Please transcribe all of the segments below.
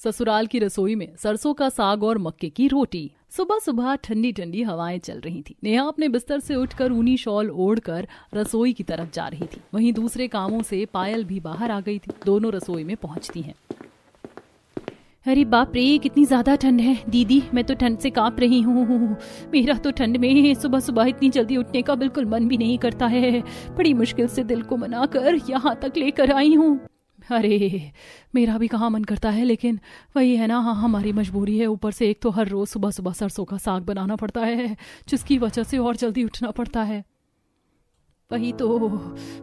ससुराल की रसोई में सरसों का साग और मक्के की रोटी। सुबह सुबह ठंडी ठंडी हवाएं चल रही थी। नेहा अपने बिस्तर से उठकर ऊनी शॉल ओढ़कर रसोई की तरफ जा रही थी। वहीं दूसरे कामों से पायल भी बाहर आ गई थी। दोनों रसोई में पहुंचती हैं। अरे बाप रे, कितनी ज्यादा ठंड है दीदी, मैं तो ठंड से कांप रही हूँ। मेरा तो ठंड में सुबह सुबह इतनी जल्दी उठने का बिल्कुल मन भी नहीं करता है। बड़ी मुश्किल से दिल को मनाकर यहाँ तक लेकर आई हूँ। अरे मेरा भी कहाँ मन करता है, लेकिन वही है ना, हाँ हमारी मजबूरी है। ऊपर से एक तो हर रोज सुबह सुबह सरसों का साग बनाना पड़ता है, जिसकी वजह से और जल्दी उठना पड़ता है। वही तो,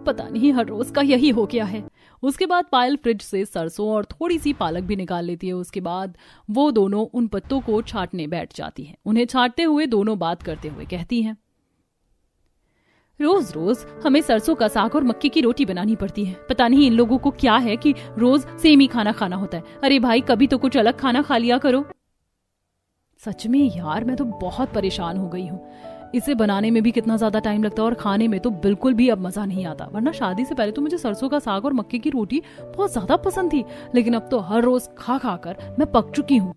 पता नहीं हर रोज का यही हो गया है। उसके बाद पायल फ्रिज से सरसों और थोड़ी सी पालक भी निकाल लेती है। उसके बाद वो दोनों उन पत्तों को छांटने बैठ जाती हैं। उन्हें छांटते हुए दोनों बात करते हुए कहती हैं, रोज रोज हमें सरसों का साग और मक्के की रोटी बनानी पड़ती है। पता नहीं इन लोगों को क्या है कि रोज सेम ही खाना खाना होता है। अरे भाई, कभी तो कुछ अलग खाना खा लिया करो। सच में यार, मैं तो बहुत परेशान हो गई हूँ। इसे बनाने में भी कितना ज्यादा टाइम लगता है और खाने में तो बिल्कुल भी अब मजा नहीं आता। वरना शादी से पहले तो मुझे सरसों का साग और मक्के की रोटी बहुत ज्यादा पसंद थी, लेकिन अब तो हर रोज खा खा कर मैं पक चुकी हूँ।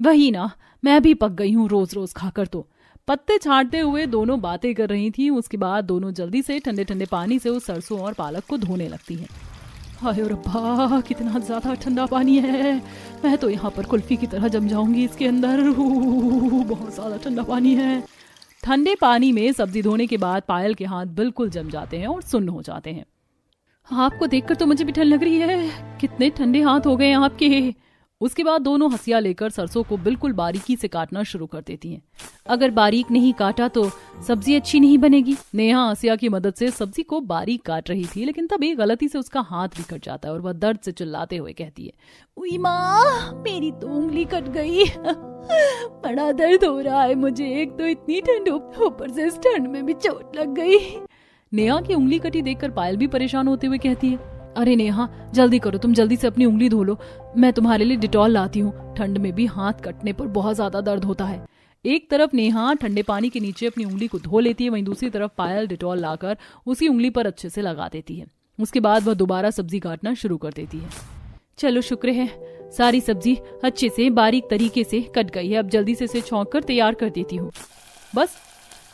वही ना, मैं भी पक गई हूँ रोज रोज खाकर। तो पत्ते छांटते हुए दोनों बातें कर रही थी। उसके बाद दोनों जल्दी से ठंडे ठंडे पानी से उस सरसों और पालक को धोने लगती हैं। हाय रब्बा, कितना ज्यादा ठंडा पानी है। मैं तो यहाँ पर कुल्फी की तरह जम जाऊंगी इसके अंदर। बहुत ज्यादा ठंडा पानी है। ठंडे पानी में सब्जी धोने के बाद पायल के हाथ बिल्कुल जम जाते हैं और सुन्न हो जाते हैं। आपको देखकर तो मुझे भी ठंड लग रही है। कितने ठंडे हाथ हो गए आपके। उसके बाद दोनों हंसिया लेकर सरसों को बिल्कुल बारीकी से काटना शुरू कर देती हैं। अगर बारीक नहीं काटा तो सब्जी अच्छी नहीं बनेगी। नेहा हंसिया की मदद से सब्जी को बारीक काट रही थी, लेकिन तभी गलती से उसका हाथ भी कट जाता है और वह दर्द से चिल्लाते हुए कहती है, उई माँ, मेरी तो उंगली कट गई। बड़ा दर्द हो रहा है मुझे। एक तो इतनी ठंड, ऊपर से इस ठंड में भी चोट लग गई। नेहा की उंगली कटी देखकर पायल भी परेशान होते हुए कहती है, अरे नेहा, जल्दी करो, तुम जल्दी से अपनी उंगली धो लो। मैं तुम्हारे लिए डिटॉल लाती हूँ। ठंड में भी हाथ कटने पर बहुत ज्यादा दर्द होता है। एक तरफ नेहा ठंडे पानी के नीचे अपनी उंगली को धो लेती है, वहीं दूसरी तरफ पायल डिटॉल लाकर उसी उंगली पर अच्छे से लगा देती है। उसके बाद वह दोबारा सब्जी काटना शुरू कर देती है। चलो शुक्र है, सारी सब्जी अच्छे से बारीक तरीके से कट गई है। अब जल्दी से इसे छौंक कर तैयार कर देती हूँ। बस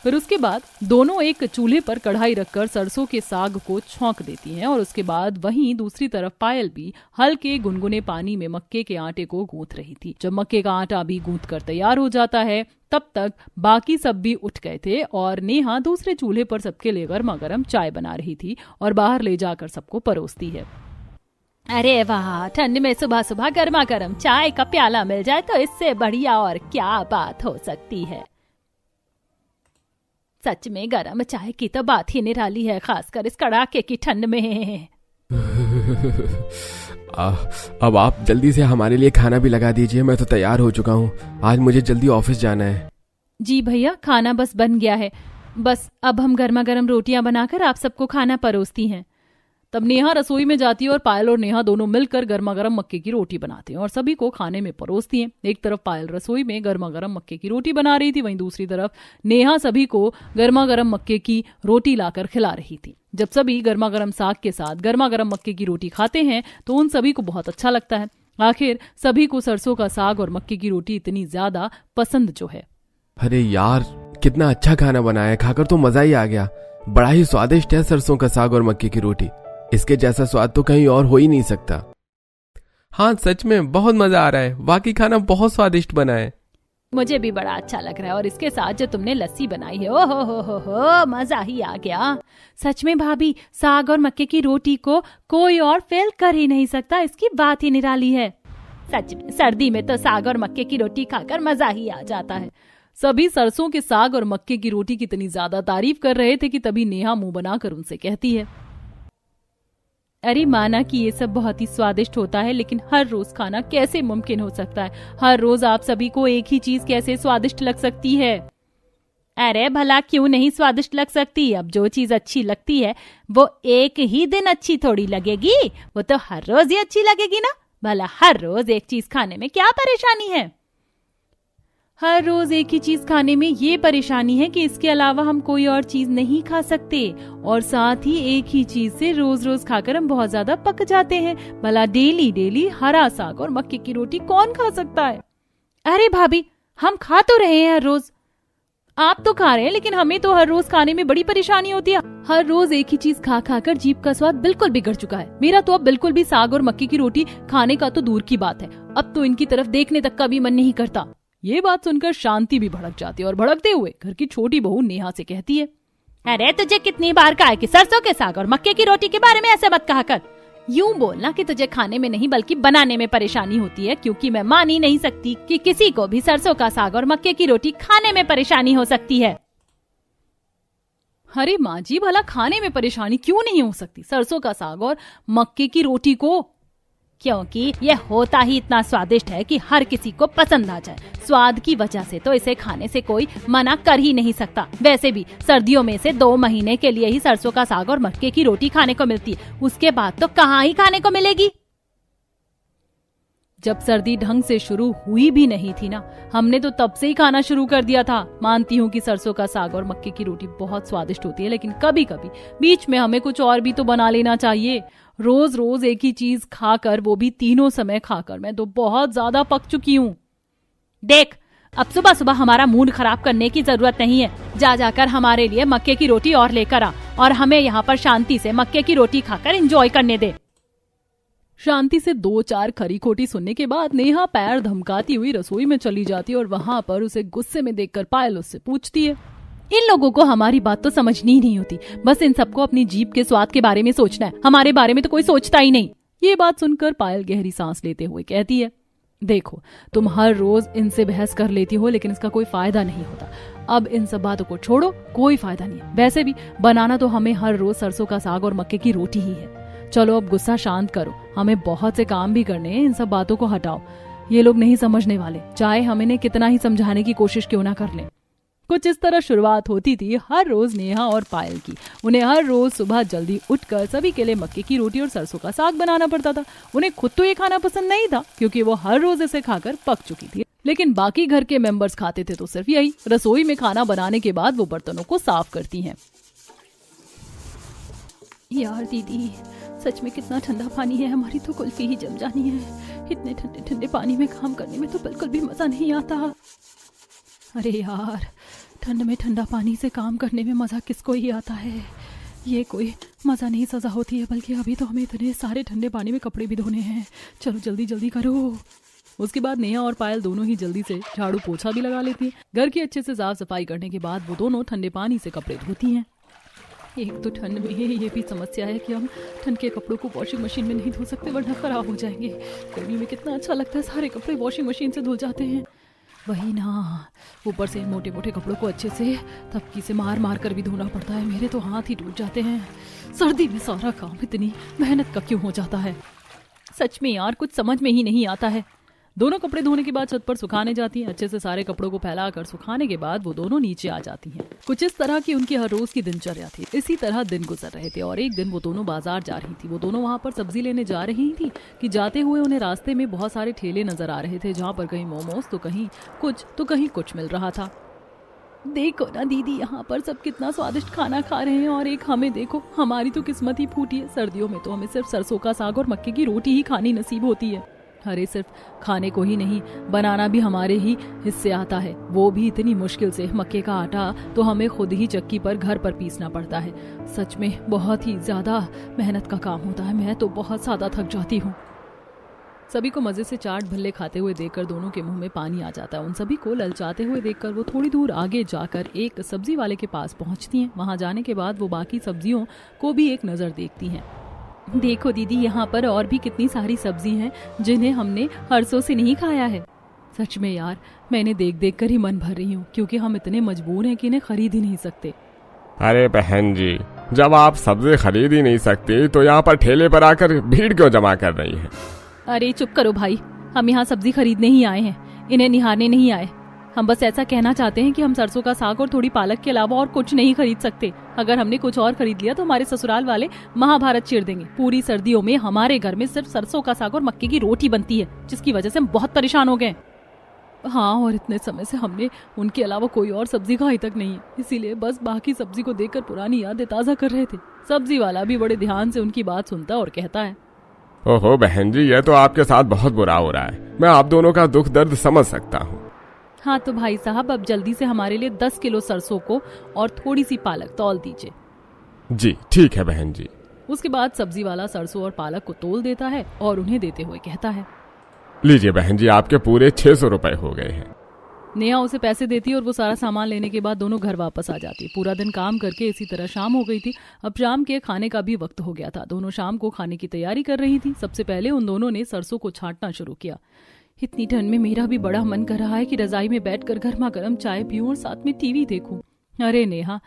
फिर उसके बाद दोनों एक चूल्हे पर कढ़ाई रखकर सरसों के साग को छौंक देती हैं और उसके बाद वहीं दूसरी तरफ पायल भी हल्के गुनगुने पानी में मक्के के आटे को गूंथ रही थी। जब मक्के का आटा भी गूंथ कर तैयार हो जाता है, तब तक बाकी सब भी उठ गए थे और नेहा दूसरे चूल्हे पर सबके लिए गर्मा गर्म चाय बना रही थी और बाहर ले जाकर सबको परोसती है। अरे वाह, ठंड में सुबह सुबह गर्मा गर्म चाय का प्याला मिल जाए तो इससे बढ़िया और क्या बात हो सकती है। सच में गरम चाय की तो बात ही निराली है, खासकर इस कड़ाके की ठंड में। अब आप जल्दी से हमारे लिए खाना भी लगा दीजिए। मैं तो तैयार हो चुका हूँ। आज मुझे जल्दी ऑफिस जाना है। जी भैया, खाना बस बन गया है। बस अब हम गर्मा गर्म रोटियां बनाकर आप सबको खाना परोसती हैं। तब नेहा रसोई में जाती है और पायल और नेहा दोनों मिलकर गर्मा गर्म मक्के की रोटी बनाते हैं और सभी को खाने में परोसती हैं। एक तरफ पायल रसोई में गर्मा गर्म मक्के की रोटी बना रही थी, वहीं दूसरी तरफ नेहा सभी को गर्मा गर्म मक्के की रोटी लाकर खिला रही थी। जब सभी गर्मा गर्म साग के साथ गर्मा गर्म मक्के की रोटी खाते हैं तो उन सभी को बहुत अच्छा लगता है। आखिर सभी को सरसों का साग और मक्के की रोटी इतनी ज्यादा पसंद जो है। अरे यार, कितना अच्छा खाना बनाया है, खाकर तो मजा ही आ गया। बड़ा ही स्वादिष्ट है सरसों का साग और मक्के की रोटी। इसके जैसा स्वाद तो कहीं और हो ही नहीं सकता। हाँ, सच में बहुत मजा आ रहा है। वाकई खाना बहुत स्वादिष्ट बना है। मुझे भी बड़ा अच्छा लग रहा है और इसके साथ जो तुमने लस्सी बनाई है, ओ हो, मजा ही आ गया। सच में भाभी, साग और मक्के की रोटी को कोई और फेल कर ही नहीं सकता। इसकी बात ही निराली है। सच में सर्दी में तो साग और मक्के की रोटी खाकर मजा ही आ जाता है। सभी सरसों के साग और मक्के की रोटी की इतनी ज्यादा तारीफ कर रहे थे कि तभी नेहा मुंह बनाकर उनसे कहती है, अरे माना कि ये सब बहुत ही स्वादिष्ट होता है, लेकिन हर रोज खाना कैसे मुमकिन हो सकता है? हर रोज आप सभी को एक ही चीज कैसे स्वादिष्ट लग सकती है? अरे भला क्यों नहीं स्वादिष्ट लग सकती? अब जो चीज अच्छी लगती है वो एक ही दिन अच्छी थोड़ी लगेगी, वो तो हर रोज ही अच्छी लगेगी ना। भला हर रोज एक चीज खाने में क्या परेशानी है? हर रोज एक ही चीज खाने में ये परेशानी है कि इसके अलावा हम कोई और चीज नहीं खा सकते, और साथ ही एक ही चीज से रोज रोज खाकर हम बहुत ज्यादा पक जाते हैं। भला डेली डेली हरा साग और मक्के की रोटी कौन खा सकता है? अरे भाभी, हम खा तो रहे हैं हर रोज। आप तो खा रहे हैं, लेकिन हमें तो हर रोज खाने में बड़ी परेशानी होती है। हर रोज एक ही चीज खा खा कर जीभ का स्वाद बिल्कुल बिगड़ चुका है। मेरा तो अब बिल्कुल भी साग और मक्के की रोटी खाने का तो दूर की बात है, अब तो इनकी तरफ देखने तक का भी मन नहीं करता। ये बात सुनकर शांति भी भड़क जाती है और भड़कते हुए घर की छोटी बहू नेहा से कहती है, अरे तुझे कितनी बार कहा है कि सरसों के साग और मक्के की रोटी के बारे में ऐसे मत कहा कर। यूं बोलना कि तुझे खाने में नहीं बल्कि बनाने में परेशानी होती है, क्योंकि मैं मान ही नहीं सकती कि किसी को भी सरसों का साग और मक्के की रोटी खाने में परेशानी हो सकती है। अरे माँ जी, भला खाने में परेशानी क्यों नहीं हो सकती सरसों का साग और मक्के की रोटी को? क्योंकि यह होता ही इतना स्वादिष्ट है कि हर किसी को पसंद आ जाए। स्वाद की वजह से तो इसे खाने से कोई मना कर ही नहीं सकता। वैसे भी सर्दियों में से 2 महीने के लिए ही सरसों का साग और मक्के की रोटी खाने को मिलती है, उसके बाद तो कहाँ ही खाने को मिलेगी। जब सर्दी ढंग से शुरू हुई भी नहीं थी ना, हमने तो तब से ही खाना शुरू कर दिया था। मानती हूँ कि सरसों का साग और मक्के की रोटी बहुत स्वादिष्ट होती है, लेकिन कभी कभी बीच में हमें कुछ और भी तो बना लेना चाहिए। रोज रोज एक ही चीज खाकर, वो भी तीनों समय खाकर, मैं तो बहुत ज्यादा पक चुकी हूँ। देख, अब सुबह सुबह हमारा मूड खराब करने की जरूरत नहीं है। जा जाकर हमारे लिए मक्के की रोटी और लेकर आ, और हमें यहाँ पर शांति से मक्के की रोटी खाकर एंजॉय करने दे। शांति से 2-4 खरी खोटी सुनने के बाद नेहा पैर धमकाती हुई रसोई में चली जाती है, और वहाँ पर उसे गुस्से में देखकर पायल उससे पूछती है, इन लोगों को हमारी बात तो समझनी ही नहीं होती, बस इन सबको अपनी जीभ के स्वाद के बारे में सोचना है, हमारे बारे में तो कोई सोचता ही नहीं। ये बात सुनकर पायल गहरी सांस लेते हुए कहती है, देखो, तुम हर रोज इनसे बहस कर लेती हो, लेकिन इसका कोई फायदा नहीं होता। अब इन सब बातों को छोड़ो, कोई फायदा नहीं है। वैसे भी बनाना तो हमें हर रोज सरसों का साग और मक्के की रोटी ही है। चलो अब गुस्सा शांत करो, हमें बहुत से काम भी करने हैं, इन सब बातों को हटाओ। ये लोग नहीं समझने वाले, चाहे हम इन्हें कितना ही समझाने की कोशिश क्यों ना कर लें। कुछ इस तरह शुरुआत होती थी हर रोज नेहा और पायल की। उन्हें हर रोज सुबह जल्दी उठकर सभी के लिए मक्के की रोटी और सरसों का साग बनाना पड़ता था। उन्हें खुद तो ये खाना पसंद नहीं था, क्योंकि वो हर रोज इसे खाकर पक चुकी थी, लेकिन बाकी घर के मेंबर्स खाते थे तो सिर्फ यही। रसोई में खाना बनाने के बाद वो बर्तनों को साफ करती हैं। यार दीदी, सच में कितना ठंडा पानी है, हमारी तो कुल्फी ही जम जानी है। इतने ठंडे ठंडे पानी में काम करने में तो बिल्कुल भी मजा नहीं आता। अरे यार, ठंड में ठंडा पानी से काम करने में मजा किसको ही आता है। ये कोई मजा नहीं सजा होती है, बल्कि अभी तो हमें इतने सारे ठंडे पानी में कपड़े भी धोने हैं। चलो जल्दी जल्दी करो। उसके बाद नेहा और पायल दोनों ही जल्दी से झाड़ू पोछा भी लगा लेती है। घर की अच्छे से साफ सफाई करने के बाद वो दोनों ठंडे पानी से कपड़े धोती हैं। एक तो ठंड में ये भी समस्या है कि हम ठंड के कपड़ों को वॉशिंग मशीन में नहीं धो सकते, वरना खराब हो जाएंगे। गर्मी में कितना अच्छा लगता है, सारे कपड़े वॉशिंग मशीन से धुल जाते हैं। वही ना, ऊपर से मोटे मोटे कपड़ों को अच्छे से थपकी से मार मार कर भी धोना पड़ता है। मेरे तो हाथ ही टूट जाते हैं। सर्दी में सारा काम इतनी मेहनत का क्यों हो जाता है? सच में यार, कुछ समझ में ही नहीं आता है। दोनों कपड़े धोने के बाद छत पर सुखाने जाती हैं। अच्छे से सारे कपड़ों को फैलाकर सुखाने के बाद वो दोनों नीचे आ जाती हैं। कुछ इस तरह की उनकी हर रोज की दिनचर्या थी। इसी तरह दिन गुजर रहे थे, और एक दिन वो दोनों बाजार जा रही थी। वो दोनों वहाँ पर सब्जी लेने जा रही थी कि जाते हुए उन्हें रास्ते में बहुत सारे ठेले नजर आ रहे थे, जहाँ पर कहीं मोमोज तो कहीं कुछ मिल रहा था। देखो ना दीदी, यहाँ पर सब कितना स्वादिष्ट खाना खा रहे हैं, और एक हमें देखो, हमारी तो किस्मत ही फूटी है। सर्दियों में तो हमें सिर्फ सरसों का साग और मक्के की रोटी ही खानी नसीब होती है। अरे सिर्फ खाने को ही नहीं, बनाना भी हमारे ही हिस्से आता है, वो भी इतनी मुश्किल से। मक्के का आटा तो हमें खुद ही चक्की पर घर पर पीसना पड़ता है। सच में बहुत ही ज्यादा मेहनत का काम होता है। मैं तो बहुत ज्यादा थक जाती हूँ। सभी को मजे से चाट भल्ले खाते हुए देखकर दोनों के मुंह में पानी आ जाता है। उन सभी को ललचाते हुए देखकर वो थोड़ी दूर आगे जाकर एक सब्जी वाले के पास पहुंचती हैं। वहां जाने के बाद वो बाकी सब्जियों को भी एक नजर देखती हैं। देखो दीदी, यहाँ पर और भी कितनी सारी सब्जी हैं जिन्हें हमने हर्षों से नहीं खाया है। सच में यार, मैं इन्हें देख देख कर ही मन भर रही हूँ, क्योंकि हम इतने मजबूर हैं कि इन्हें खरीद ही नहीं सकते। अरे बहन जी, जब आप सब्जी खरीद ही नहीं सकते तो यहाँ पर ठेले पर आकर भीड़ क्यों जमा कर रही है? अरे चुप करो भाई, हम यहाँ सब्जी खरीदने ही आए हैं, इन्हें निहारने नहीं आए। हम बस ऐसा कहना चाहते हैं कि हम सरसों का साग और थोड़ी पालक के अलावा और कुछ नहीं खरीद सकते। अगर हमने कुछ और खरीद लिया तो हमारे ससुराल वाले महाभारत चीर देंगे। पूरी सर्दियों में हमारे घर में सिर्फ सरसों का साग और मक्के की रोटी बनती है, जिसकी वजह से हम बहुत परेशान हो गए। हाँ, और इतने समय से हमने उनके अलावा कोई और सब्जी खाई तक नहीं है, इसीलिए बस बाकी सब्जी को देखकर पुरानी यादें ताज़ा कर रहे थे। सब्जी वाला भी बड़े ध्यान से उनकी बात सुनता और कहता है, ओहो बहन जी, यह तो आपके साथ बहुत बुरा हो रहा है। मैं आप दोनों का दुख दर्द समझ सकता हूँ। हाँ तो भाई साहब, अब जल्दी से हमारे लिए 10 किलो सरसों को और थोड़ी सी पालक तौल दीजिए। जी ठीक है बहन जी। उसके बाद सब्जी वाला सरसों और पालक को तोल देता है और उन्हें देते हुए कहता है, लीजिए बहन जी, आपके पूरे 600 रुपए हो गए हैं। नेहा उसे पैसे देती है और वो सारा सामान लेने के बाद दोनों घर वापस आ जाती है। पूरा दिन काम करके इसी तरह शाम हो गई थी। अब शाम के खाने का भी वक्त हो गया था। दोनों शाम को खाने की तैयारी कर रही थी। सबसे पहले उन दोनों ने सरसों को छांटना शुरू किया। इतनी ठंड में मेरा भी बड़ा मन कर रहा है कि रजाई में बैठकर गर्मा गर्म चाय पीऊं और साथ में टीवी देखूं। अरे नेहा,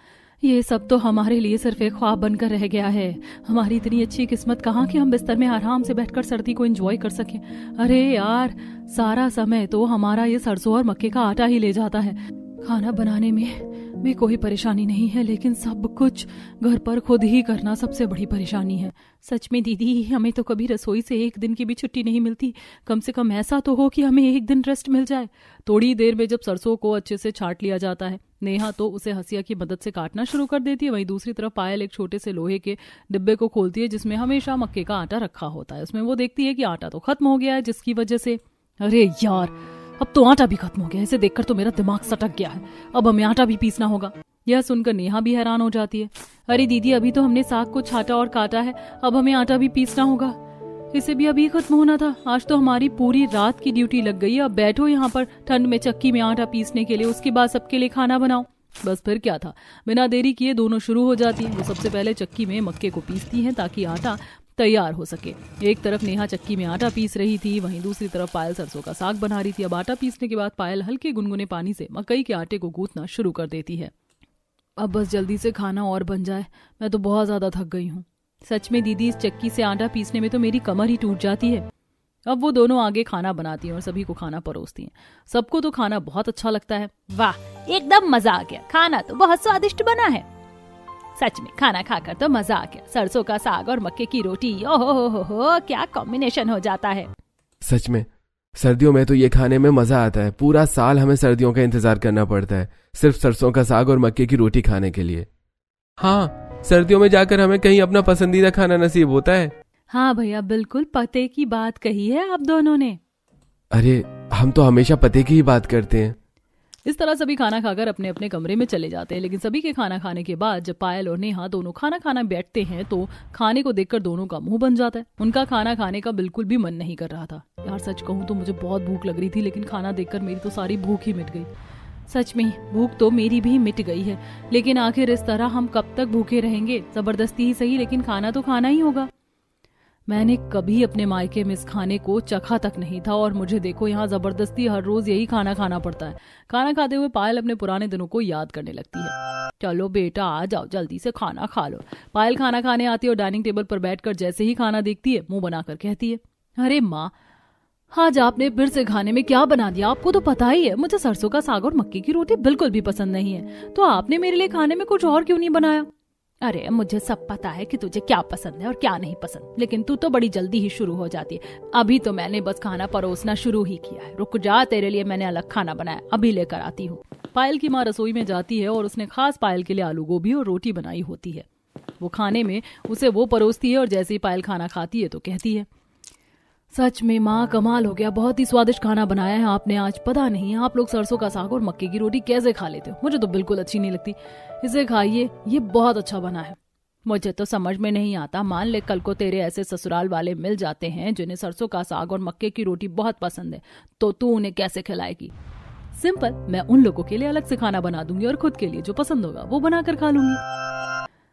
ये सब तो हमारे लिए सिर्फ एक ख्वाब बनकर रह गया है। हमारी इतनी अच्छी किस्मत कहाँ कि हम बिस्तर में आराम से बैठकर सर्दी को एंजॉय कर सकें। अरे यार, सारा समय तो हमारा ये सरसों और मक्के का आटा ही ले जाता है। खाना बनाने में भी कोई परेशानी नहीं है, लेकिन सब कुछ घर पर खुद ही करना सबसे बड़ी परेशानी है। सच में दीदी, हमें तो कभी रसोई से एक दिन की भी छुट्टी नहीं मिलती। कम से कम ऐसा तो हो कि हमें एक दिन रेस्ट मिल जाए। थोड़ी देर में जब सरसों को अच्छे से छांट लिया जाता है, नेहा तो उसे हंसिया की मदद से काटना शुरू कर देती है। वहीं दूसरी तरफ पायल एक छोटे से लोहे के डिब्बे को खोलती है जिसमें हमेशा मक्के का आटा रखा होता है। उसमें वो देखती है कि आटा तो खत्म हो गया है, जिसकी वजह से अरे यार, अब तो आटा भी खत्म हो गया। इसे देखकर तो मेरा दिमाग सटक गया है। अब हमें आटा भी पीसना होगा। यह सुनकर नेहा भी हैरान हो जाती है। अरे दीदी, अभी तो हमने साग को छाटा और काटा है, अब हमें आटा भी पीसना होगा। इसे भी अभी खत्म होना था। आज तो हमारी पूरी रात की ड्यूटी लग गई है। अब बैठो यहाँ पर ठंड में चक्की में आटा पीसने के लिए, उसके बाद सबके लिए खाना बनाओ। बस फिर क्या था, बिना देरी किए दोनों शुरू हो जाती हैं। वो सबसे पहले चक्की में मक्के को पीसती हैं ताकि आटा तैयार हो सके। एक तरफ नेहा चक्की में आटा पीस रही थी, वहीं दूसरी तरफ पायल सरसों का साग बना रही थी। अब आटा पीसने के बाद पायल हल्के गुनगुने पानी से मकई के आटे को गूंथना शुरू कर देती है। अब बस जल्दी से खाना और बन जाए, मैं तो बहुत ज्यादा थक गई हूँ। सच में दीदी, इस चक्की से आटा पीसने में तो मेरी कमर ही टूट जाती है। अब वो दोनों आगे खाना बनाती हैं और सभी को खाना परोसती हैं। सबको तो खाना बहुत अच्छा लगता है। वाह, एकदम मजा आ गया, खाना तो बहुत स्वादिष्ट बना है। सच में खाना खाकर तो मजा आ गया। सरसों का साग और मक्के की रोटी, ओहो, क्या कॉम्बिनेशन हो जाता है। सच में सर्दियों में तो ये खाने में मजा आता है। पूरा साल हमें सर्दियों का इंतजार करना पड़ता है सिर्फ सरसों का साग और मक्के की रोटी खाने के लिए। हाँ, सर्दियों में जाकर हमें कहीं अपना पसंदीदा खाना नसीब होता है। हाँ भैया, बिल्कुल पते की बात कही है आप दोनों ने। अरे, हम तो हमेशा पते की ही बात करते हैं। इस तरह सभी खाना खाकर अपने अपने कमरे में चले जाते हैं। लेकिन सभी के खाना खाने के बाद जब पायल और नेहा दोनों खाना खाना बैठते हैं तो खाने को देखकर दोनों का मुंह बन जाता है। उनका खाना खाने का बिल्कुल भी मन नहीं कर रहा था। यार सच कहूँ तो मुझे बहुत भूख लग रही थी, लेकिन खाना देखकर मेरी तो सारी भूख ही मिट गई। सच में भूख तो मेरी भी मिट गई है, लेकिन आखिर इस तरह हम कब तक भूखे रहेंगे। जबरदस्ती ही सही, लेकिन खाना तो खाना ही होगा। मैंने कभी अपने मायके में इस खाने को चखा तक नहीं था और मुझे देखो यहाँ जबरदस्ती हर रोज यही खाना खाना पड़ता है। खाना खाते हुए पायल अपने पुराने दिनों को याद करने लगती है। चलो बेटा, आ जाओ, जल्दी से खाना खा लो। पायल खाना खाने आती है और डाइनिंग टेबल पर बैठकर जैसे ही खाना देखती है मुंह बनाकर कहती है, अरे माँ, आज आपने फिर से खाने में क्या बना दिया। आपको तो पता ही है मुझे सरसों का साग और मक्के की रोटी बिल्कुल भी पसंद नहीं है, तो आपने मेरे लिए खाने में कुछ और क्यों नहीं बनाया। अरे मुझे सब पता है कि तुझे क्या पसंद है और क्या नहीं पसंद, लेकिन तू तो बड़ी जल्दी ही शुरू हो जाती है। अभी तो मैंने बस खाना परोसना शुरू ही किया है। रुक जा, तेरे लिए मैंने अलग खाना बनाया, अभी लेकर आती हूँ। पायल की माँ रसोई में जाती है और उसने खास पायल के लिए आलू गोभी और रोटी बनाई होती है। वो खाने में उसे वो परोसती है और जैसे ही पायल खाना खाती है तो कहती है, सच में माँ, कमाल हो गया, बहुत ही स्वादिष्ट खाना बनाया है आपने आज। पता नहीं आप लोग सरसों का साग और मक्के की रोटी कैसे खा लेते हो, मुझे तो बिल्कुल अच्छी नहीं लगती। इसे खाइए, ये बहुत अच्छा बना है। मुझे तो समझ में नहीं आता, मान ले कल को तेरे ऐसे ससुराल वाले मिल जाते हैं जिन्हें सरसों का साग और मक्के की रोटी बहुत पसंद है, तो तू उन्हें कैसे खिलाएगी। सिंपल, मैं उन लोगों के लिए अलग से खाना बना दूंगी और खुद के लिए जो पसंद होगा वो बनाकर खा लूंगी।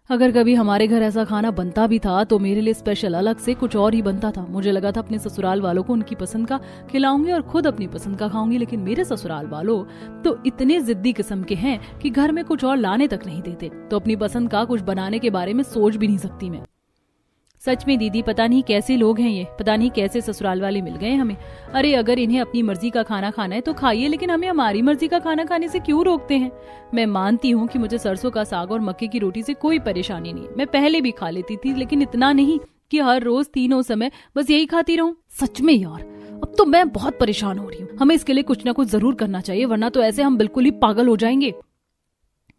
अगर कभी हमारे घर ऐसा खाना बनता भी था तो मेरे लिए स्पेशल अलग से कुछ और ही बनता था। मुझे लगा था अपने ससुराल वालों को उनकी पसंद का खिलाऊंगी और खुद अपनी पसंद का खाऊंगी, लेकिन मेरे ससुराल वालों तो इतने जिद्दी किस्म के हैं कि घर में कुछ और लाने तक नहीं देते, तो अपनी पसंद का कुछ बनाने के बारे में सोच भी नहीं सकती मैं। सच में दीदी, पता नहीं कैसे लोग हैं ये, पता नहीं कैसे ससुराल वाले मिल गए हमें। अरे अगर इन्हें अपनी मर्जी का खाना खाना है तो खाइए, लेकिन हमें हमारी मर्जी का खाना खाने से क्यों रोकते हैं। मैं मानती हूँ कि मुझे सरसों का साग और मक्के की रोटी से कोई परेशानी नहीं, मैं पहले भी खा लेती थी, लेकिन इतना नहीं कि हर रोज तीनों समय बस यही खाती रहूं। सच में यार, अब तो मैं बहुत परेशान हो रही हूँ। हमें इसके लिए कुछ ना कुछ जरूर करना चाहिए, वरना तो ऐसे हम बिल्कुल ही पागल हो जाएंगे।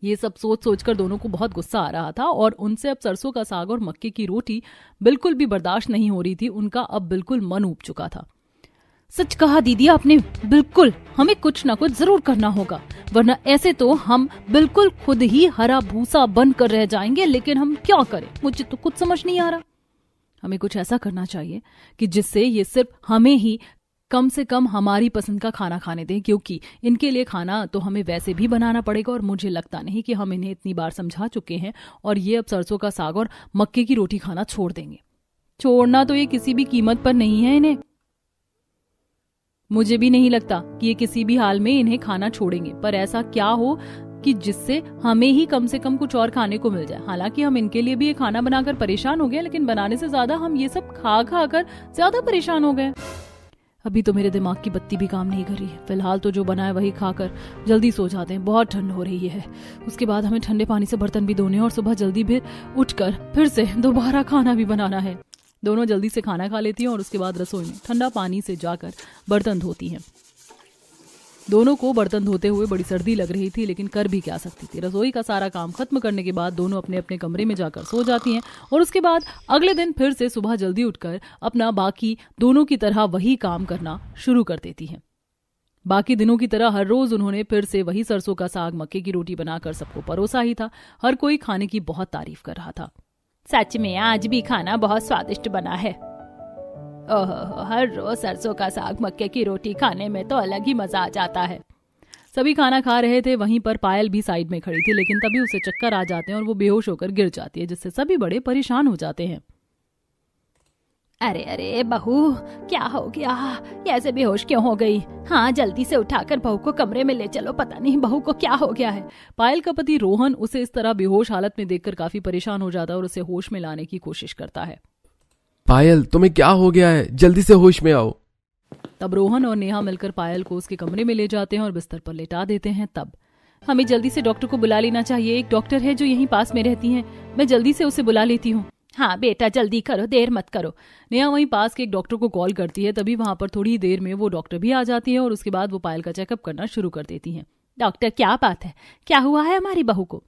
ये सब सोच सोचकर दोनों को बहुत गुस्सा आ रहा था और उनसे अब सरसों का साग और मक्के की रोटी बिल्कुल भी बर्दाश्त नहीं हो रही थी। उनका अब बिल्कुल मन ऊब चुका था। सच कहा दीदी आपने, बिल्कुल हमें कुछ ना कुछ जरूर करना होगा, वरना ऐसे तो हम बिल्कुल खुद ही हरा भूसा बनकर रह जाएंगे। लेकिन हम क्या करें, मुझे तो कुछ समझ नहीं आ रहा। हमें कुछ ऐसा करना चाहिए कि जिससे ये सिर्फ हमें ही कम से कम हमारी पसंद का खाना खाने दें, क्योंकि इनके लिए खाना तो हमें वैसे भी बनाना पड़ेगा और मुझे लगता नहीं कि हम इन्हें इतनी बार समझा चुके हैं और ये अब सरसों का साग और मक्के की रोटी खाना छोड़ देंगे। छोड़ना तो ये किसी भी कीमत पर नहीं है इन्हें। मुझे भी नहीं लगता कि ये किसी भी हाल में इन्हें खाना छोड़ेंगे, पर ऐसा क्या हो कि जिससे हमें ही कम से कम कुछ और खाने को मिल जाए। हालांकि हम इनके लिए भी ये खाना बनाकर परेशान हो गए, लेकिन बनाने से ज्यादा हम ये सब खा खा कर ज्यादा परेशान हो गए। अभी तो मेरे दिमाग की बत्ती भी काम नहीं कर रही है। फिलहाल तो जो बना है वही खाकर जल्दी सो जाते हैं, बहुत ठंड हो रही है। उसके बाद हमें ठंडे पानी से बर्तन भी धोने और सुबह जल्दी भी उठकर फिर से दोबारा खाना भी बनाना है। दोनों जल्दी से खाना खा लेती हैं और उसके बाद रसोई में ठंडा पानी से जाकर बर्तन धोती हैं। दोनों को बर्तन धोते हुए बड़ी सर्दी लग रही थी, लेकिन कर भी क्या सकती थी। रसोई का सारा काम खत्म करने के बाद दोनों अपने अपने कमरे में जाकर सो जाती हैं और उसके बाद अगले दिन फिर से सुबह जल्दी उठकर अपना बाकी दोनों की तरह वही काम करना शुरू कर देती हैं। बाकी दिनों की तरह हर रोज उन्होंने फिर से वही सरसों का साग मक्के की रोटी बनाकर सबको परोसा ही था। हर कोई खाने की बहुत तारीफ कर रहा था। सच में आज भी खाना बहुत स्वादिष्ट बना है। ओहो, हर रोज सरसों का साग मक्के की रोटी खाने में तो अलग ही मजा आ जाता है। सभी खाना खा रहे थे, वहीं पर पायल भी साइड में खड़ी थी, लेकिन तभी उसे चक्कर आ जाते हैं और वो बेहोश होकर गिर जाती है, जिससे सभी बड़े परेशान हो जाते हैं। अरे अरे बहू, क्या हो गया, ऐसे बेहोश क्यों हो गई? हाँ, जल्दी से उठाकर बहू को कमरे में ले चलो, पता नहीं बहू को क्या हो गया है। पायल का पति रोहन उसे इस तरह बेहोश हालत में देखकर काफी परेशान हो जाता है और उसे होश में लाने की कोशिश करता है। पायल, तुम्हें क्या हो गया है? जल्दी से होश में आओ। तब रोहन और नेहा मिलकर पायल को उसके कमरे में ले जाते हैं और बिस्तर पर लेटा देते हैं। तब हमें जल्दी से डॉक्टर को बुला लेना चाहिए। एक डॉक्टर है जो यहीं पास में रहती हैं, मैं जल्दी से उसे बुला लेती हूँ। हाँ बेटा, जल्दी करो, देर मत करो। नेहा वहीं पास के एक डॉक्टर को कॉल करती है। तभी वहां पर थोड़ी देर में वो डॉक्टर भी आ जाती है और उसके बाद वो पायल का चेकअप करना शुरू कर देती हैं। डॉक्टर, क्या बात है, क्या हुआ है हमारी बहू को?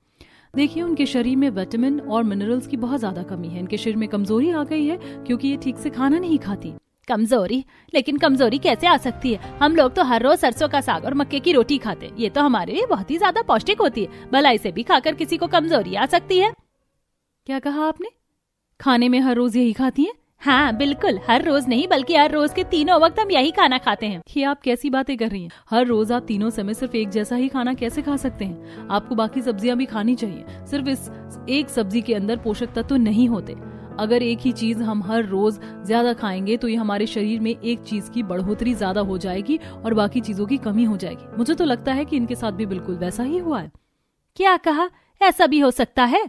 देखिए, उनके शरीर में विटामिन और मिनरल्स की बहुत ज्यादा कमी है। इनके शरीर में कमजोरी आ गई है क्योंकि ये ठीक से खाना नहीं खाती। कमजोरी? लेकिन कमजोरी कैसे आ सकती है? हम लोग तो हर रोज सरसों का साग और मक्के की रोटी खाते हैं। ये तो हमारे लिए बहुत ही ज्यादा पौष्टिक होती है। भला इसे भी खाकर किसी को कमजोरी आ सकती है? क्या कहा आपने? खाने में हर रोज यही खाती हैं? हाँ बिल्कुल, हर रोज नहीं बल्कि हर रोज के तीनों वक्त हम यही खाना खाते हैं। ये आप कैसी बातें कर रही हैं? हर रोज आप तीनों समय सिर्फ एक जैसा ही खाना कैसे खा सकते हैं? आपको बाकी सब्जियां भी खानी चाहिए। सिर्फ इस एक सब्जी के अंदर पोषक तत्व नहीं होते। अगर एक ही चीज हम हर रोज ज्यादा खाएंगे तो ये हमारे शरीर में एक चीज की बढ़ोतरी ज्यादा हो जाएगी और बाकी चीजों की कमी हो जाएगी। मुझे तो लगता है कि इनके साथ भी बिल्कुल वैसा ही हुआ है। क्या कहा? ऐसा भी हो सकता है?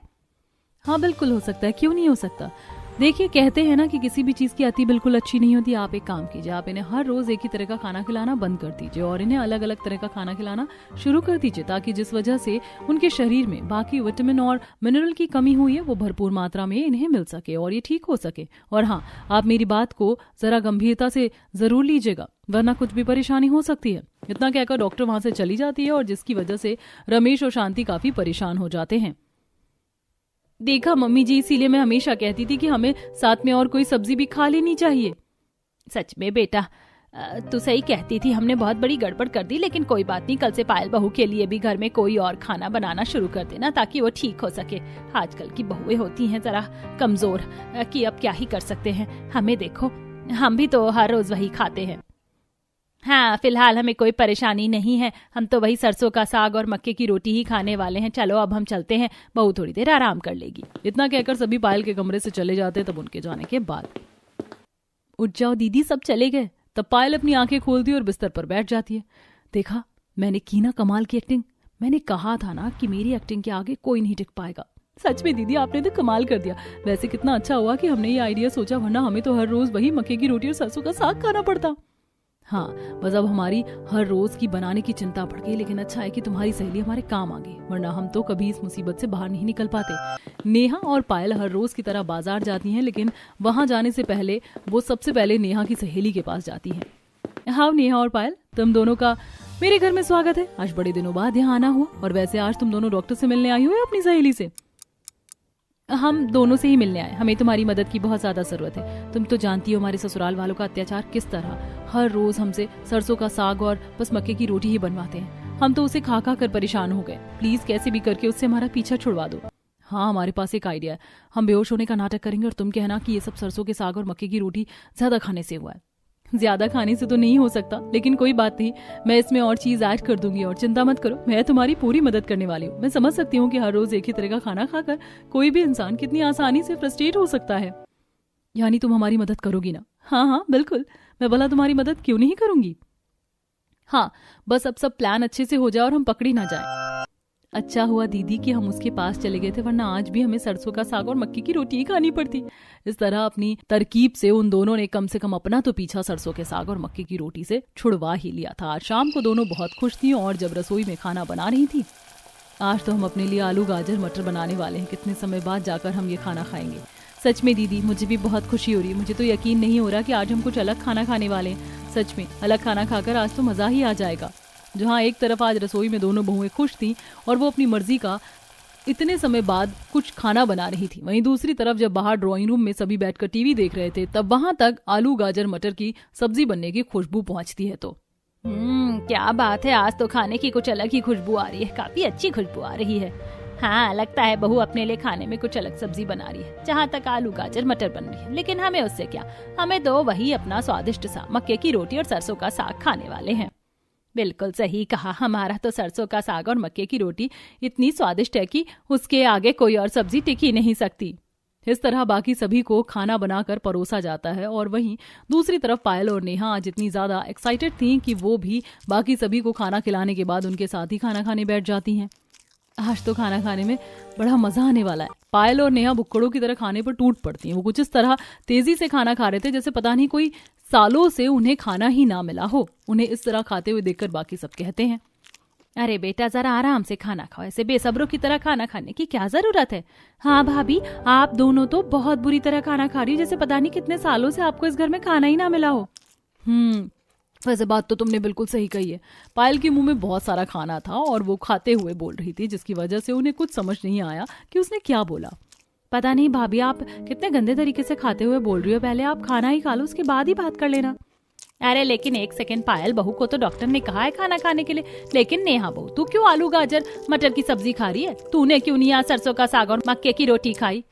हाँ बिल्कुल हो सकता है, क्यों नहीं हो सकता। देखिए, कहते हैं ना कि किसी भी चीज की अति बिल्कुल अच्छी नहीं होती। आप एक काम कीजिए, आप इन्हें हर रोज एक ही तरह का खाना खिलाना बंद कर दीजिए और इन्हें अलग अलग तरह का खाना खिलाना शुरू कर दीजिए, ताकि जिस वजह से उनके शरीर में बाकी विटामिन और मिनरल की कमी हुई है वो भरपूर मात्रा में इन्हें मिल सके और ये ठीक हो सके। और हाँ, आप मेरी बात को जरा गंभीरता से जरूर लीजिएगा, वरना कुछ भी परेशानी हो सकती है। इतना कहकर डॉक्टर वहां से चली जाती है और जिसकी वजह से रमेश और शांति काफी परेशान हो जाते हैं। देखा मम्मी जी, इसीलिए मैं हमेशा कहती थी कि हमें साथ में और कोई सब्जी भी खा लेनी चाहिए। सच में बेटा, तू सही कहती थी, हमने बहुत बड़ी गड़बड़ कर दी। लेकिन कोई बात नहीं, कल से पायल बहू के लिए भी घर में कोई और खाना बनाना शुरू कर देना ताकि वो ठीक हो सके। आजकल की बहुएं होती हैं जरा कमजोर, कि अब क्या ही कर सकते हैं। हमें देखो, हम भी तो हर रोज वही खाते हैं। हाँ, फिलहाल हमें कोई परेशानी नहीं है। हम तो वही सरसों का साग और मक्के की रोटी ही खाने वाले हैं। चलो अब हम चलते हैं, बहू थोड़ी देर आराम कर लेगी। इतना कहकर सभी पायल के कमरे से चले जाते। तब उनके जाने के बाद, उठ जाओ दीदी, सब चले गए। तब पायल अपनी आंखें खोलती है और बिस्तर पर बैठ जाती है। देखा, मैंने की ना कमाल की एक्टिंग। मैंने कहा था ना कि मेरी एक्टिंग के आगे कोई नहीं टिक पाएगा। सच में दीदी, आपने तो कमाल कर दिया। वैसे कितना अच्छा हुआ कि हमने ये आइडिया सोचा, वरना हमें तो हर रोज वही मक्के की रोटी और सरसों का साग खाना पड़ता। हाँ, बस अब हमारी हर रोज की बनाने की चिंता बढ़ गई। लेकिन अच्छा है कि तुम्हारी सहेली हमारे काम आ गई, वरना हम तो कभी इस मुसीबत से बाहर नहीं निकल पाते। नेहा और पायल हर रोज की तरह बाजार जाती हैं, लेकिन वहां जाने से पहले वो सबसे पहले नेहा की सहेली के पास जाती हैं। हाँ नेहा और पायल, तुम दोनों का मेरे घर में स्वागत है। आज बड़े दिनों बाद यहाँ आना हुआ। और वैसे आज तुम दोनों डॉक्टर से मिलने आई हो या अपनी सहेली से? हम दोनों से ही मिलने आए। हमें तुम्हारी मदद की बहुत ज्यादा जरूरत है। तुम तो जानती हो हमारे ससुराल वालों का अत्याचार किस तरह। हर रोज हमसे सरसों का साग और बस मक्के की रोटी ही बनवाते हैं। हम तो उसे खा खा कर परेशान हो गए। प्लीज कैसे भी करके उससे हमारा पीछा छुड़वा दो। हाँ, हमारे पास एक आइडिया है। हम बेहोश होने का नाटक करेंगे और तुम कहना कि ये सब सरसों के साग और मक्के की रोटी ज्यादा खाने से हुआ है। ज्यादा खाने से तो नहीं हो सकता, लेकिन कोई बात नहीं, मैं इसमें और चीज ऐड कर दूंगी। और चिंता मत करो, मैं तुम्हारी पूरी मदद करने वाली हूँ। मैं समझ सकती हूँ कि हर रोज एक ही तरह का खाना खाकर कोई भी इंसान कितनी आसानी से फ्रस्ट्रेट हो सकता है। यानी तुम हमारी मदद करोगी ना? हाँ हाँ बिल्कुल, मैं भला तुम्हारी मदद क्यों नहीं करूंगी। हाँ, बस अब सब प्लान अच्छे से हो जाए और हम पकड़ी ना जाए। अच्छा हुआ दीदी कि हम उसके पास चले गए थे, वरना आज भी हमें सरसों का साग और मक्की की रोटी ही खानी पड़ती। इस तरह अपनी तरकीब से उन दोनों ने कम से कम अपना तो पीछा सरसों के साग और मक्की की रोटी से छुड़वा ही लिया था। आज शाम को दोनों बहुत खुश थी और जब रसोई में खाना बना रही थी, आज तो हम अपने लिए आलू गाजर मटर बनाने वाले हैं। कितने समय बाद जाकर हम ये खाना खाएंगे। सच में दीदी, मुझे भी बहुत खुशी हो रही है। मुझे तो यकीन नहीं हो रहा कि आज हम कुछ अलग खाना खाने वाले हैं। सच में अलग खाना खाकर आज तो मजा ही आ जाएगा। जहाँ एक तरफ आज रसोई में दोनों बहुएं खुश थीं और वो अपनी मर्जी का इतने समय बाद कुछ खाना बना रही थी, वहीं दूसरी तरफ जब बाहर ड्राइंग रूम में सभी बैठकर टीवी देख रहे थे, तब वहां तक आलू गाजर मटर की सब्जी बनने की खुशबू पहुंचती है। तो क्या बात है, आज तो खाने की कुछ अलग ही खुशबू आ रही है। काफी अच्छी खुशबू आ रही है। हाँ, लगता है बहू अपने लिए खाने में कुछ अलग सब्जी बना रही है। जहाँ तक आलू गाजर मटर बन रही है, लेकिन हमें उससे क्या, हमें तो वही अपना स्वादिष्ट सा मक्के की रोटी और सरसों का साग खाने वाले हैं। बिल्कुल सही कहा, हमारा तो सरसों का साग और मक्के की रोटी इतनी स्वादिष्ट है कि उसके आगे कोई और सब्जी टिक ही नहीं सकती। इस तरह बाकी सभी को खाना बनाकर परोसा जाता है और वहीं दूसरी तरफ पायल और नेहा आज इतनी ज्यादा एक्साइटेड थीं कि वो भी बाकी सभी को खाना खिलाने के बाद उनके साथ ही खाना खाने बैठ जाती हैं। आज तो खाना खाने में बड़ा मजा आने वाला है। पायल और नेहा बुक्कड़ों की तरह खाने पर टूट पड़ती हैं। वो कुछ इस तरह तेजी से खाना खा रहे थे जैसे पता नहीं कोई सालों से उन्हें खाना ही ना मिला हो। उन्हें इस तरह खाते हुए देखकर बाकी सब कहते हैं, अरे बेटा जरा आराम से खाना खाओ, ऐसे बेसब्रों की तरह खाना खाने की क्या जरूरत है। हाँ भाभी, आप दोनों तो बहुत बुरी तरह खाना खा रही हो, जैसे पता नहीं कितने सालों से आपको इस घर में खाना ही ना मिला हो। वैसे बात तो तुमने बिल्कुल सही कही है। पायल के मुंह में बहुत सारा खाना था और वो खाते हुए बोल रही थी, जिसकी वजह से उन्हें कुछ समझ नहीं आया कि उसने क्या बोला। पता नहीं भाभी, आप कितने गंदे तरीके से खाते हुए बोल रही हो। पहले आप खाना ही खा लो, उसके बाद ही बात कर लेना। अरे लेकिन एक सेकंड पायल, बहू को तो डॉक्टर ने कहा है खाना खाने के लिए। लेकिन नेहा बहू, तू क्यों आलू गाजर मटर की सब्जी खा रही है? तूने क्यों नहीं आज सरसों का साग और मक्के की रोटी खाई?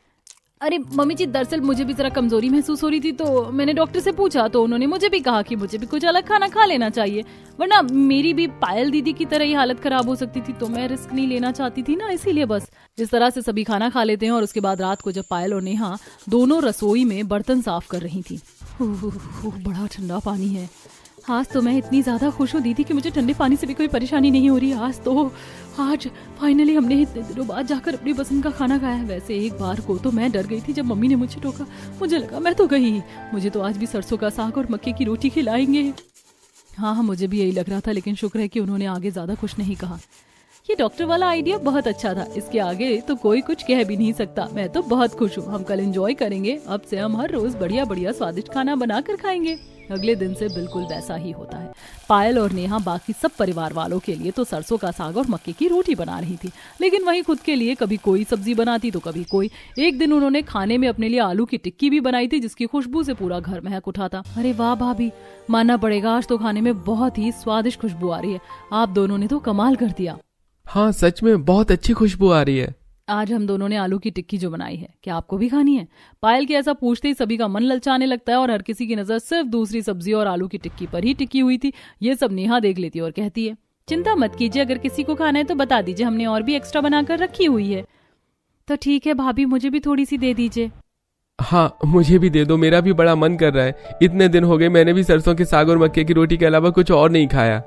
अरे मम्मी जी, दरअसल मुझे भी जरा कमजोरी महसूस हो रही थी, तो मैंने डॉक्टर से पूछा तो उन्होंने मुझे भी कहा कि मुझे भी कुछ अलग खाना खा लेना चाहिए, वरना मेरी भी पायल दीदी की तरह ही हालत खराब हो सकती थी। तो मैं रिस्क नहीं लेना चाहती थी ना, इसीलिए बस इस तरह से सभी खाना खा लेते हैं। और उसके बाद रात को जब पायल और नेहा दोनों रसोई में बर्तन साफ कर रही थी, बड़ा ठंडा पानी है। आज तो मैं इतनी ज्यादा खुश हूँ दीदी कि मुझे ठंडे पानी से भी कोई परेशानी नहीं हो रही। आज फाइनली हमने इतने दिनों बाद जाकर अपनी पसंद का खाना खाया है। वैसे एक बार को तो मैं डर गई थी जब मम्मी ने मुझे टोका, मुझे लगा मैं तो गई। मुझे तो आज भी सरसों का साग और मक्के की रोटी खिलाएंगे। हाँ, मुझे भी यही लग रहा था, लेकिन शुक्र है कि उन्होंने आगे ज्यादा कुछ नहीं कहा। ये डॉक्टर वाला आइडिया बहुत अच्छा था, इसके आगे तो कोई कुछ कह भी नहीं सकता। मैं तो बहुत खुश हूँ। हम कल एंजॉय करेंगे। अब से हम हर रोज बढ़िया बढ़िया स्वादिष्ट खाना बना कर खाएंगे। अगले दिन से बिल्कुल वैसा ही होता है। पायल और नेहा बाकी सब परिवार वालों के लिए तो सरसों का साग और मक्के की रोटी बना रही थी, लेकिन वहीं खुद के लिए कभी कोई सब्जी बनाती तो कभी कोई। एक दिन उन्होंने खाने में अपने लिए आलू की टिक्की भी बनाई थी, जिसकी खुशबू से पूरा घर महक उठा था। अरे वाह भाभी, मानना पड़ेगा, आज तो खाने में बहुत ही स्वादिष्ट खुशबू आ रही है। आप दोनों ने तो कमाल कर दिया। हाँ, सच में बहुत अच्छी खुशबू आ रही है। आज हम दोनों ने आलू की टिक्की जो बनाई है, क्या आपको भी खानी है? पायल के ऐसा पूछते ही सभी का मन ललचाने लगता है और हर किसी की नजर सिर्फ दूसरी सब्जी और आलू की टिक्की पर ही टिकी हुई थी। ये सब नेहा देख लेती और कहती है, चिंता मत कीजिए, अगर किसी को खाना है तो बता दीजिए, हमने और भी एक्स्ट्रा बनाकर रखी हुई है। तो ठीक है भाभी, मुझे भी थोड़ी सी दे दीजिए। हाँ, मुझे भी दे दो, मेरा भी बड़ा मन कर रहा है। इतने दिन हो गए मैंने भी सरसों के साग और मक्के की रोटी के अलावा कुछ और नहीं खाया।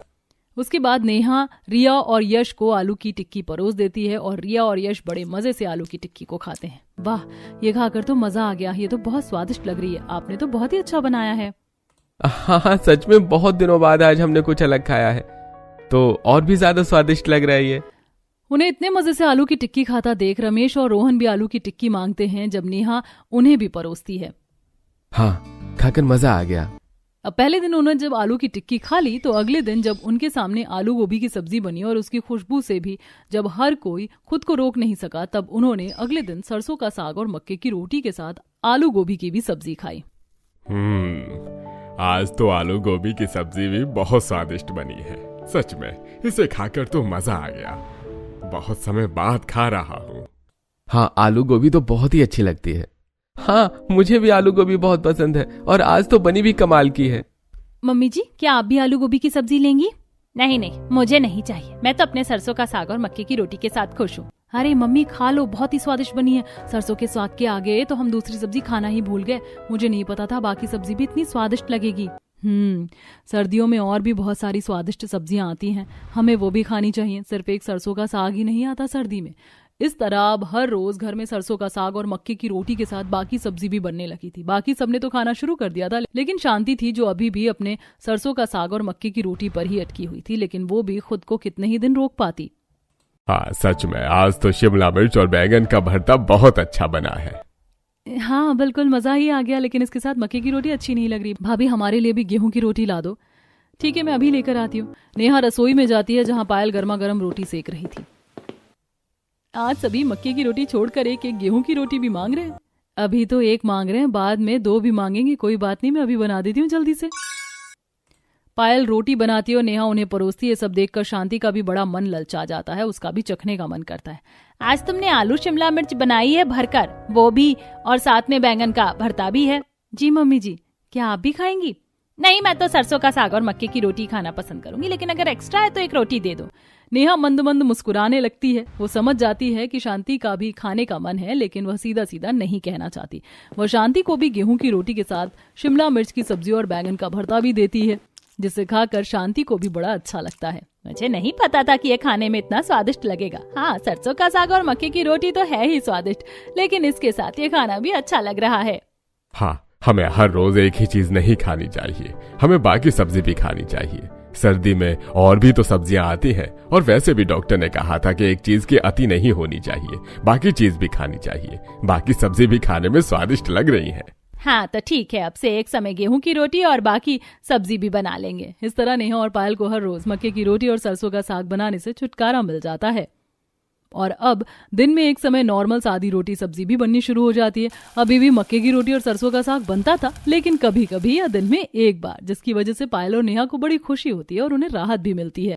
उसके बाद नेहा रिया और यश को आलू की टिक्की परोस देती है और रिया और यश बड़े मजे से आलू की टिक्की को खाते हैं। वाह, ये खाकर तो मजा आ गया। ये तो बहुत स्वादिष्ट लग रही है। आपने तो बहुत ही अच्छा बनाया है। हाँ, सच में बहुत दिनों बाद आज हमने कुछ अलग खाया है, तो और भी ज्यादा स्वादिष्ट लग रहा है ये। उन्हें इतने मजे से आलू की टिक्की खाता देख रमेश और रोहन भी आलू की टिक्की मांगते हैं, जब नेहा उन्हें भी परोसती है। हाँ, खाकर मजा आ गया। अब पहले दिन उन्होंने जब आलू की टिक्की खा ली तो अगले दिन जब उनके सामने आलू गोभी की सब्जी बनी और उसकी खुशबू से भी जब हर कोई खुद को रोक नहीं सका, तब उन्होंने अगले दिन सरसों का साग और मक्के की रोटी के साथ आलू गोभी की भी सब्जी खाई। आज तो आलू गोभी की सब्जी भी बहुत स्वादिष्ट बनी है। सच में इसे खाकर तो मजा आ गया। बहुत समय बाद खा रहा हूँ। हाँ, आलू गोभी तो बहुत ही अच्छी लगती है। हाँ, मुझे भी आलू गोभी बहुत पसंद है और आज तो बनी भी कमाल की है। मम्मी जी, क्या आप भी आलू गोभी की सब्जी लेंगी? नहीं नहीं, मुझे नहीं चाहिए। मैं तो अपने सरसों का साग और मक्के की रोटी के साथ खुश हूँ। अरे मम्मी, खा लो, बहुत ही स्वादिष्ट बनी है। सरसों के साग के आगे तो हम दूसरी सब्जी खाना ही भूल गए। मुझे नहीं पता था बाकी सब्जी भी इतनी स्वादिष्ट लगेगी। सर्दियों में और भी बहुत सारी स्वादिष्ट सब्जियां आती हैं, हमें वो भी खानी चाहिए। सिर्फ एक सरसों का साग ही नहीं आता सर्दी में। इस तरह अब हर रोज घर में सरसों का साग और मक्के की रोटी के साथ बाकी सब्जी भी बनने लगी थी। बाकी सबने तो खाना शुरू कर दिया था, लेकिन शांति थी जो अभी भी अपने सरसों का साग और मक्के की रोटी पर ही अटकी हुई थी। लेकिन वो भी खुद को कितने ही दिन रोक पाती। हाँ, सच में आज तो शिमला मिर्च और बैंगन का भरता बहुत अच्छा बना है। हाँ बिल्कुल, मजा ही आ गया। लेकिन इसके साथ मक्के की रोटी अच्छी नहीं लग रही। भाभी, हमारे लिए भी गेहूं की रोटी ला दो। ठीक है, मैं अभी लेकर आती हूँ। नेहा रसोई में जाती है जहाँ पायल गर्मा गर्म रोटी सेक रही थी। आज सभी मक्के की रोटी छोड़कर एक एक गेहूं की रोटी भी मांग रहे हैं। अभी तो एक मांग रहे हैं, बाद में 2 भी मांगेंगे। कोई बात नहीं, मैं अभी बना देती हूँ जल्दी से। पायल रोटी बनाती है और नेहा उन्हें परोसती है। सब देखकर शांति का भी बड़ा मन ललचा जाता है, उसका भी चखने का मन करता है। आज तुमने आलू शिमला मिर्च बनाई है भरकर, वो भी, और साथ में बैंगन का भरता भी है। जी मम्मी जी, क्या आप भी खाएंगी? नहीं, मैं तो सरसों का साग और मक्के की रोटी खाना पसंद करूंगी, लेकिन अगर एक्स्ट्रा है तो एक रोटी दे दो। नेहा मंद मंद मुस्कुराने लगती है। वो समझ जाती है कि शांति का भी खाने का मन है, लेकिन वह सीधा सीधा नहीं कहना चाहती। वह शांति को भी गेहूं की रोटी के साथ शिमला मिर्च की सब्जी और बैंगन का भरता भी देती है, जिसे खाकर शांति को भी बड़ा अच्छा लगता है। मुझे नहीं पता था कि यह खाने में इतना स्वादिष्ट लगेगा। हाँ, सरसों का साग और मक्के की रोटी तो है ही स्वादिष्ट, लेकिन इसके साथ ये खाना भी अच्छा लग रहा है। हाँ, हमें हर रोज एक ही चीज नहीं खानी चाहिए, हमें बाकी सब्जी भी खानी चाहिए। सर्दी में और भी तो सब्जियां आती हैं, और वैसे भी डॉक्टर ने कहा था कि एक चीज की अति नहीं होनी चाहिए, बाकी चीज भी खानी चाहिए। बाकी सब्जी भी खाने में स्वादिष्ट लग रही है। हाँ तो ठीक है, अब से एक समय गेहूं की रोटी और बाकी सब्जी भी बना लेंगे। इस तरह नेहा और पायल को हर रोज मक्के की रोटी और सरसों का साग बनाने से छुटकारा मिल जाता है। और अब दिन में एक समय नॉर्मल सादी रोटी सब्जी भी बननी शुरू हो जाती है। अभी भी मक्के की रोटी और सरसों का साग बनता था, लेकिन कभी कभी या दिन में एक बार, जिसकी वजह से पायल और नेहा को बड़ी खुशी होती है और उन्हें राहत भी मिलती है।